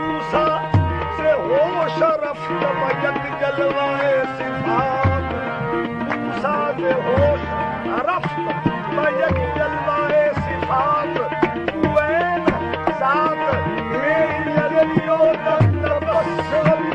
मूसा होश रफ्त बयक जलवाए सिफात कुवैन सात मेरी ललियो तबस्सुम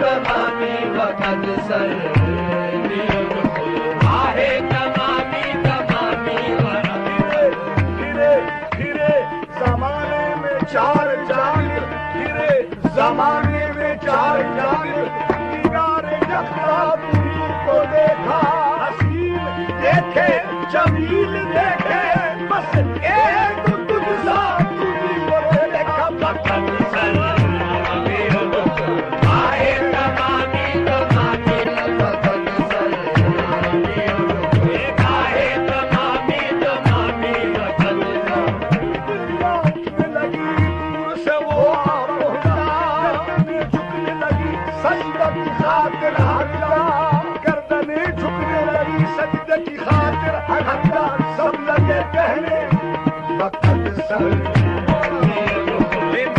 तमामी वक़्त सर आहे तमामी तमामी फिरे फिरे जमाने में चार जानिब फिरे जमाने में चार जानिब निगारे यख्ता तुम्ही को देखा हसीन देखे जमील देखे बस एक तुझसा तुम्ही को देखा वक़्त सर आहे तमामी तमामी वक़्त सर आहे तमामी तमामी वक़्त दुनिया उठने लगी दूर से वो आ पहुंचा गर्दनें झुकने लगी सजदे की खातिर हटा गर्दनें झुकने लगी सजदे की खातिर हटा सब लगे कहने वक़्त सर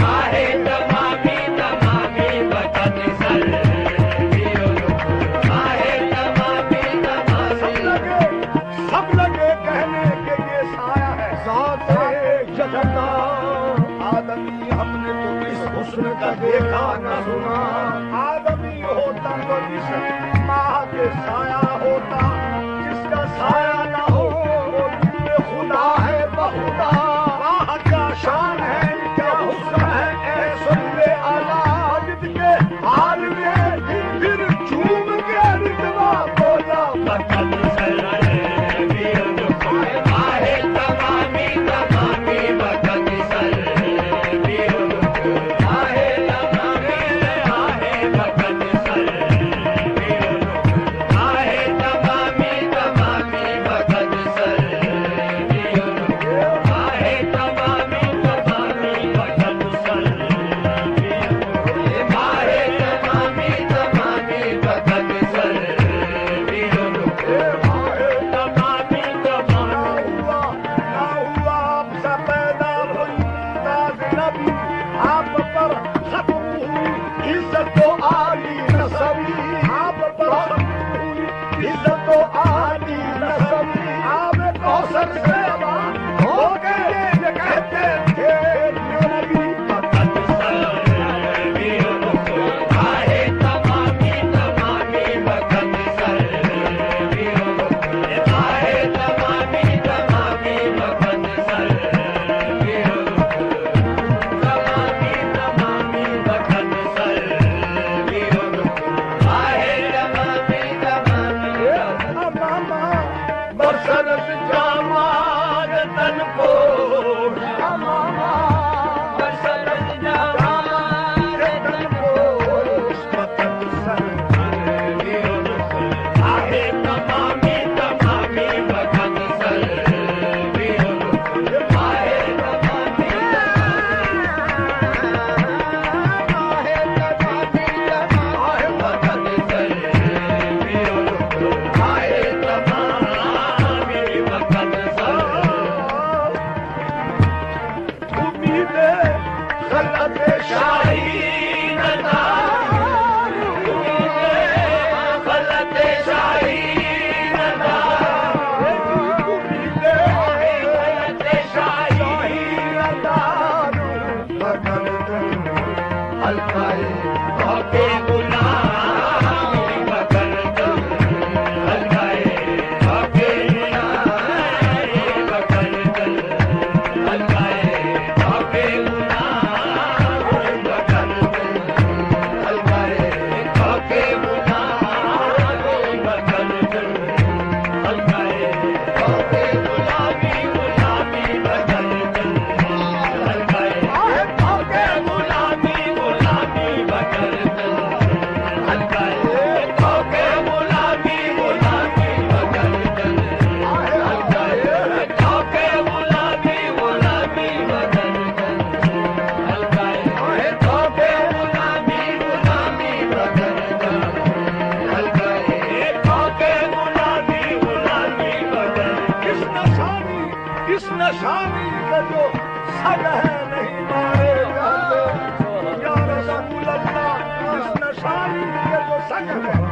आहे तमामी तमामी वक़्त सर आहे तमामी तमामी सब लगे कहने के ये साया है ज़ाते जगता आदमी हमने तो इस हुस्न का देखा न सुना आदमी होता तो इस माह के साया होता जिसका साया न हो वो दिल खुदा है बहुदा माह क्या शान है क्या हुस्न है ऐ सुल्ले आला जिसके हाल में फिर झूम के रिदवा बोला वक़्त सर आहे तमामी तमामी वक़्त सर आहे तमामी आहे वक़्त सर आहे तमामी तमामी वक़्त सर आहे तमामी तमामी वक़्त सर आहे तमामी तमामी वक़्त सर तमामी तमामी ना हुआ आपसे पैदा कोई मुमताज नबी आप पर खत्म हुई इज्जत तो आली नसबी आप पर खत्म हुई इज्जत तो आली नसबी आप कौसर से अबा हो गए ये कहते थे नबी वक़्त सर आहे तमामी तमामी वक़्त सर आहे तमामी तमामी वक़्त सर तमामी तमामी वक़्त सर आहे तमामी तमामी अमामा बरसरत जामाद तन को अमामा बरसरत जामाद तन को वक़्त सर आहे तमामी तमामी वक़्त सर आहे तमामी नशानी का जो सग है नहीं मारेगा या रसूल अल्लाह इस नशानी का जो सग है